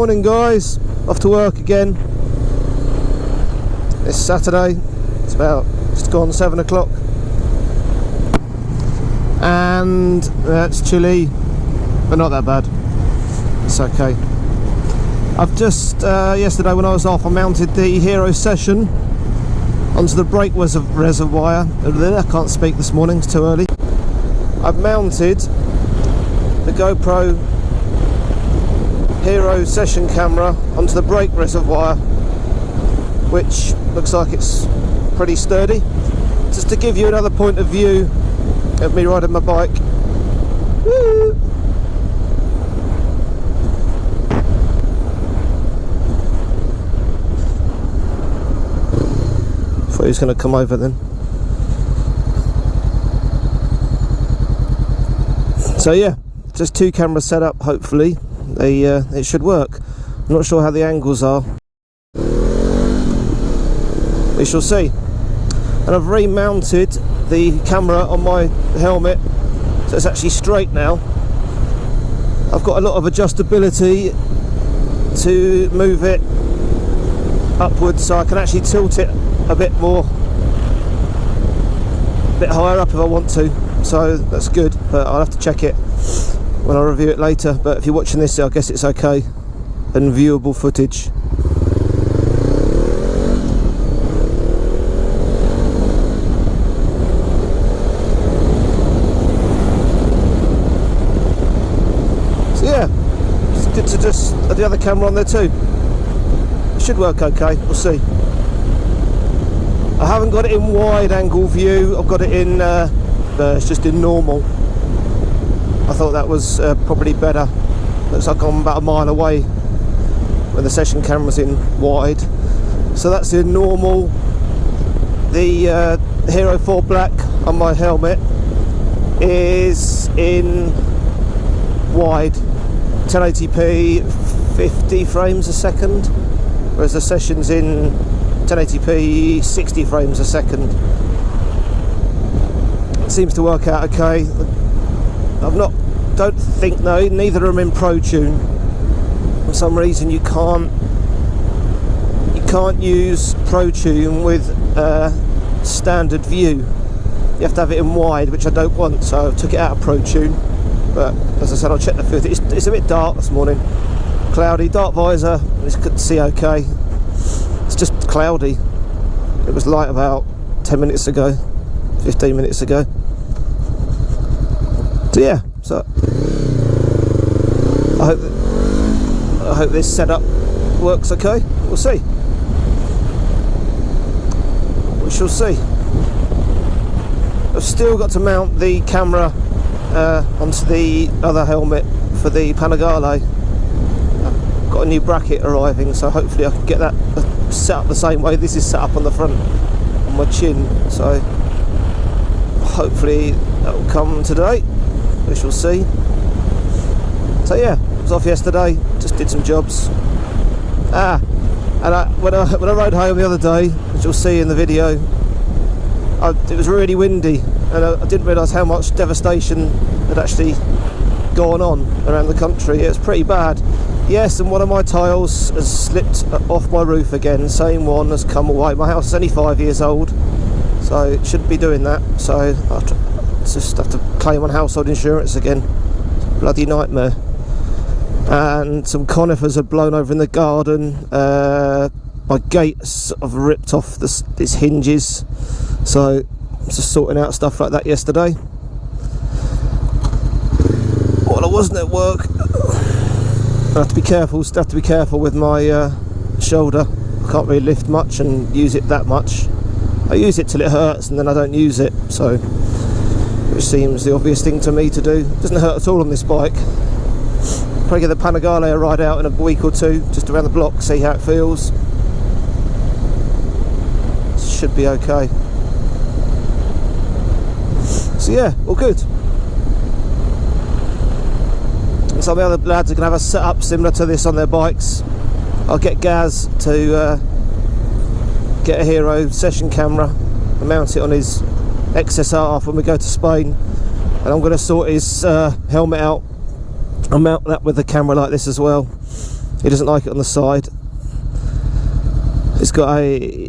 Morning guys, off to work again. It's Saturday, it's about just gone 7 o'clock and it's chilly but not that bad, it's okay. I've just, yesterday when I was off, I mounted the Hero Session onto the brake reservoir. I can't speak this morning, it's too early. I've mounted the Gopro Hero Session camera onto the brake reservoir, which looks like it's pretty sturdy. Just to give you another point of view of me riding my bike. Woo! Thought he was going to come over then. So yeah, just two cameras set up, hopefully. It should work. I'm not sure how the angles are. We shall see. And I've remounted the camera on my helmet, so it's actually straight now. I've got a lot of adjustability to move it upwards, so I can actually tilt it a bit more, a bit higher up if I want to. So that's good, but I'll have to check it when I review it later. But if you're watching this, I guess it's okay and viewable footage. So yeah, it's good to just have the other camera on there too. It should work okay, we'll see. I haven't got it in wide angle view, I've got it in it's just in normal. I thought that was probably better. Looks like I'm about a mile away when the session camera's in wide. So that's in normal. The Hero 4 Black on my helmet is in wide, 1080p 50 frames a second, whereas the session's in 1080p 60 frames a second. It seems to work out okay. Don't think, no, neither of them in Pro Tune. For some reason you can't use Pro Tune with standard view. You have to have it in wide, which I don't want, so I took it out of Pro Tune. But as I said, I'll check the footage. It's a bit dark this morning, cloudy, dark visor, I just couldn't see okay. It's just cloudy. It was light about 10 minutes ago, 15 minutes ago. So yeah, so I hope this setup works okay. We'll see. We shall see. I've still got to mount the camera onto the other helmet for the Panigale. I've got a new bracket arriving, so hopefully I can get that set up the same way this is set up on the front, on my chin. So hopefully that will come today. We shall see. So yeah, I was off yesterday, just did some jobs. And when I rode home the other day, which you'll see in the video, it was really windy, and I didn't realise how much devastation had actually gone on around the country. It was pretty bad. Yes, and one of my tiles has slipped off my roof again. Same one has come away. My house is only 5 years old, so it shouldn't be doing that. So I just have to claim on household insurance again. Bloody nightmare. And some conifers had blown over in the garden. My gate sort of ripped off its hinges, so I was just sorting out stuff like that yesterday while I wasn't at work. I have to be careful. Still have to be careful with my shoulder. I can't really lift much and use it that much. I use it till it hurts and then I don't use it, so which seems the obvious thing to me to do. It doesn't hurt at all on this bike. Probably get the Panigale a ride out in a week or two, just around the block, see how it feels. Should be okay. So yeah, all good. And some of the other lads are going to have a setup similar to this on their bikes. I'll get Gaz to get a Hero Session camera and mount it on his XSR when we go to Spain, and I'm going to sort his helmet out and mount that with a camera like this as well. He doesn't like it on the side. It's got a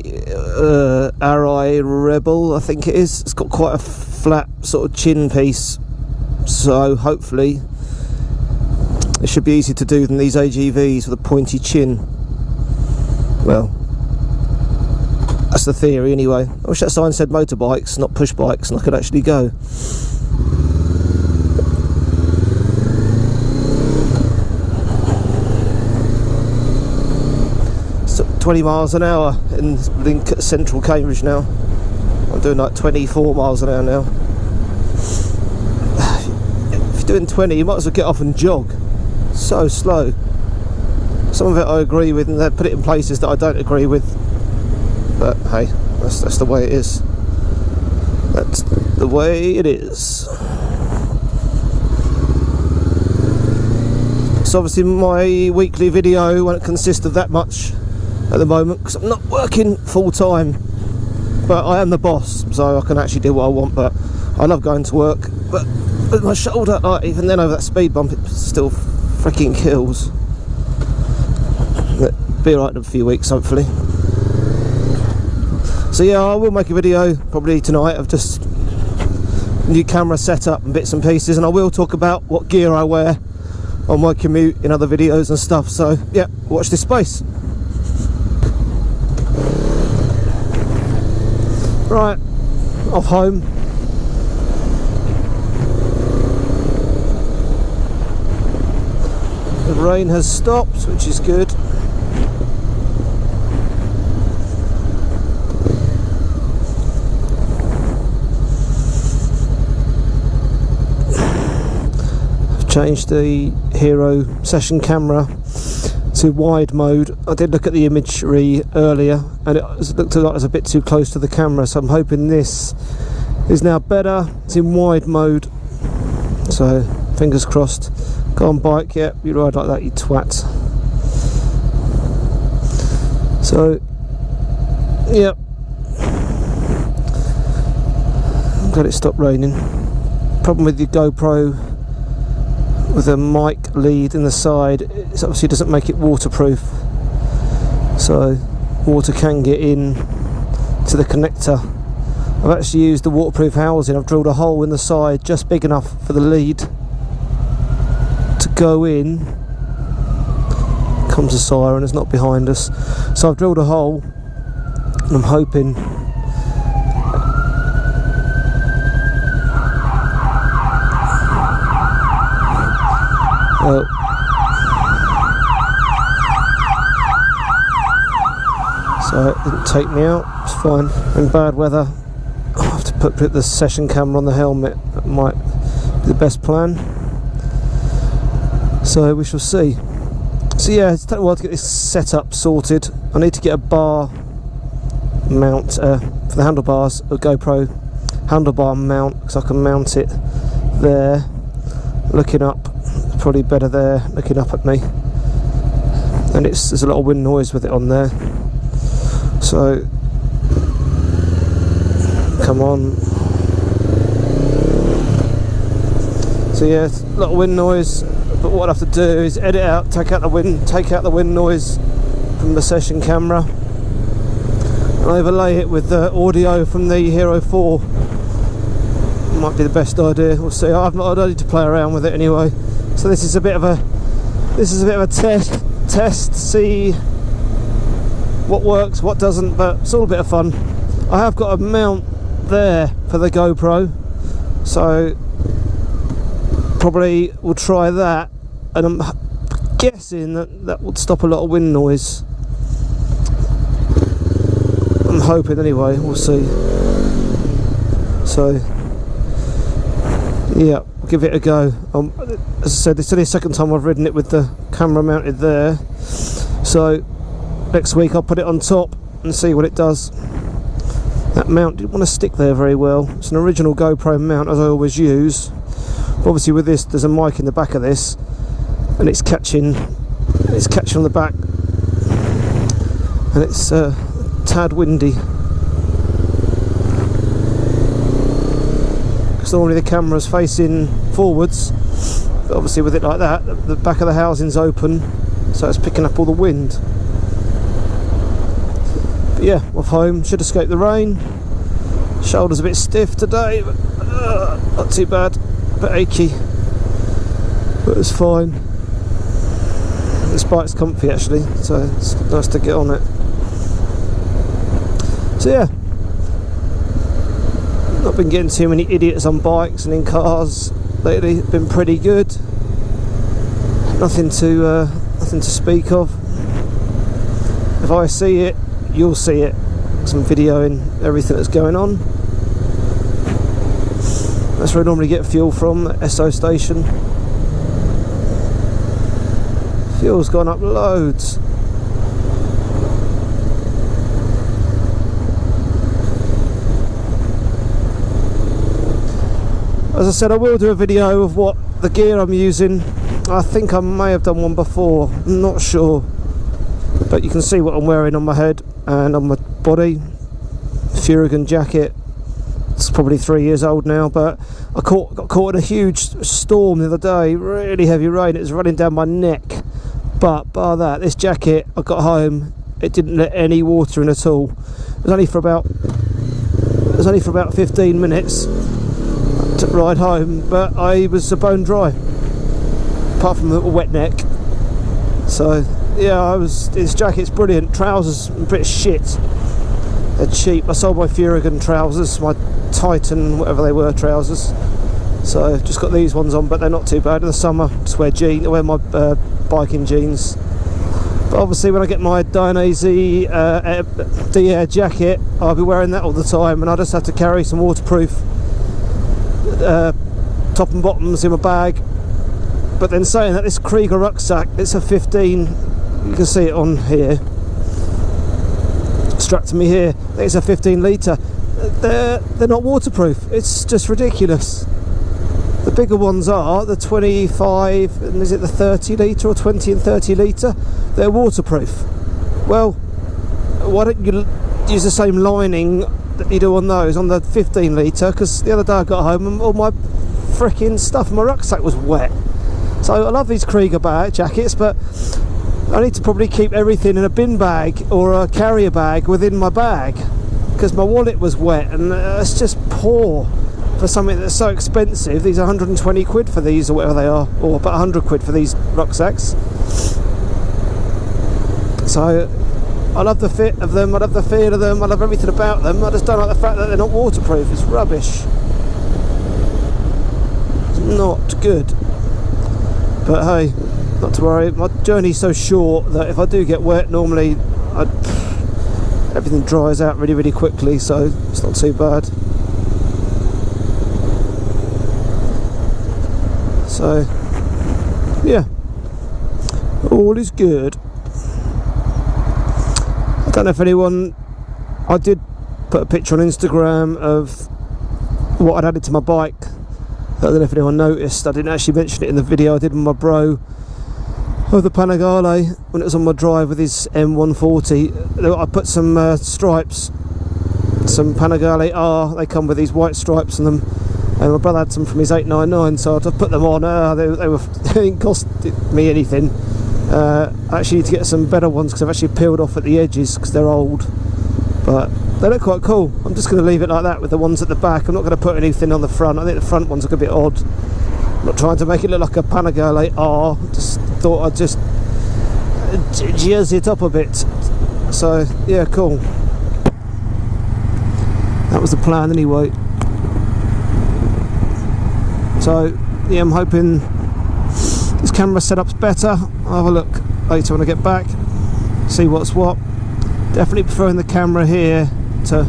Arai Rebel, I think it is. It's got quite a flat sort of chin piece, so hopefully it should be easier to do than these AGVs with a pointy chin. Well, that's the theory anyway. I wish that sign said motorbikes, not push bikes, and I could actually go. So 20 miles an hour in central Cambridge now. I'm doing like 24 miles an hour now. If you're doing 20, you might as well get off and jog. So slow. Some of it I agree with, and they put it in places that I don't agree with. But hey, that's the way it is. That's the way it is. So obviously my weekly video won't consist of that much at the moment because I'm not working full time. But I am the boss, so I can actually do what I want. But I love going to work. But with my shoulder, like, even then over that speed bump, it still freaking kills. But be alright in a few weeks, hopefully. So yeah, I will make a video probably tonight of just new camera setup and bits and pieces, and I will talk about what gear I wear on my commute in other videos and stuff. So yeah, watch this space. Right, off home. The rain has stopped, which is good. I've changed the Hero session camera to wide mode. I did look at the imagery earlier and it looked like it was a bit too close to the camera, so I'm hoping this is now better. It's in wide mode, so fingers crossed. Go on bike, yeah, you ride like that, you twat. So yeah, I'm glad it stopped raining. Problem with your GoPro with a mic lead in the side, it obviously doesn't make it waterproof, so water can get in to the connector. I've actually used the waterproof housing. I've drilled a hole in the side just big enough for the lead to go in. Comes a siren, it's not behind us, so I've drilled a hole and I'm hoping so it didn't take me out, it's fine. In bad weather I have to put the session camera on the helmet. That might be the best plan, so we shall see. So yeah, it's taken a while to get this setup sorted. I need to get a bar mount for the handlebars, a GoPro handlebar mount, because I can mount it there looking up. Probably better there looking up at me, and there's a lot of wind noise with it on there, so come on. So yeah, it's a lot of wind noise, but what I have to do is edit out, take out the wind noise from the session camera and overlay it with the audio from the Hero 4. Might be the best idea, we'll see. I need to play around with it anyway. So this is a bit of a test, see what works, what doesn't, but it's all a bit of fun. I have got a mount there for the GoPro, so probably we'll try that, and I'm guessing that would stop a lot of wind noise. I'm hoping anyway, we'll see. So yeah, give it a go. As I said, it's only the second time I've ridden it with the camera mounted there, so next week I'll put it on top and see what it does. That mount didn't want to stick there very well. It's an original GoPro mount, as I always use, but obviously with this there's a mic in the back of this and it's catching on the back, and it's a tad windy. Normally the camera's facing forwards, but obviously with it like that, the back of the housing's open so it's picking up all the wind. But yeah, off home, should escape the rain. Shoulder's a bit stiff today, but not too bad, a bit achy, but it's fine. This bike's comfy actually, so it's nice to get on it. So yeah, not been getting too many idiots on bikes and in cars lately. Been pretty good. Nothing to speak of. If I see it, you'll see it. Some videoing everything that's going on. That's where I normally get fuel from, the SO station. Fuel's gone up loads. As I said, I will do a video of what the gear I'm using. I think I may have done one before, I'm not sure. But you can see what I'm wearing on my head and on my body. Furigan jacket. It's probably 3 years old now, but I got caught in a huge storm the other day, really heavy rain. It was running down my neck. But bar that, this jacket, I got home, it didn't let any water in at all. It was only for about 15 minutes to ride home, but I was bone dry, apart from a little wet neck. So yeah, this jacket's brilliant. Trousers a bit shit. They're cheap. I sold my Furigan trousers, my Titan, whatever they were, trousers. So just got these ones on, but they're not too bad. In the summer, just wear my biking jeans. But obviously when I get my Dainese D-Air jacket, I'll be wearing that all the time, and I just have to carry some waterproof top and bottoms in my bag. But then saying that, this Krieger rucksack, it's a 15, you can see it on here, strapped to me here. I think it's a 15 litre. They're not waterproof. It's just ridiculous. The bigger ones are the 25, and is it the 30 litre or 20 and 30 litre? They're waterproof. Well, why don't you use the same lining that you do on those, on the 15 litre? Because the other day I got home and all my freaking stuff in my rucksack was wet. So I love these Krieger jackets, but I need to probably keep everything in a bin bag or a carrier bag within my bag, because my wallet was wet, and it's just poor for something that's so expensive. These are 120 quid for these, or whatever they are, or about 100 quid for these rucksacks. So I love the fit of them, I love the feel of them, I love everything about them. I just don't like the fact that they're not waterproof. It's rubbish. It's not good. But hey, not to worry. My journey's so short that if I do get wet, normally everything dries out really, really quickly, so it's not too bad. So yeah, all is good. I don't know if anyone, I did put a picture on Instagram of what I'd added to my bike. I don't know if anyone noticed. I didn't actually mention it in the video I did with my bro of the Panigale when it was on my drive with his M140. I put some stripes, some Panigale R. They come with these white stripes on them, and my brother had some from his 899, so I put them on. They didn't cost me anything. I actually need to get some better ones because they've actually peeled off at the edges because they're old, but they look quite cool. I'm just going to leave it like that with the ones at the back. I'm not going to put anything on the front. I think the front ones look a bit odd. I'm not trying to make it look like a Panigale R. Just thought I'd just jazz it up a bit. So yeah, cool. That was the plan anyway. So yeah, I'm hoping this camera setup's better. I'll have a look later when I get back, see what's what. Definitely preferring the camera here to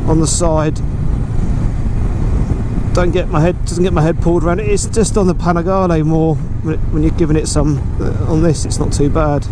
on the side. Doesn't get my head pulled around. It's just on the Panigale more when you're giving it some. On this it's not too bad.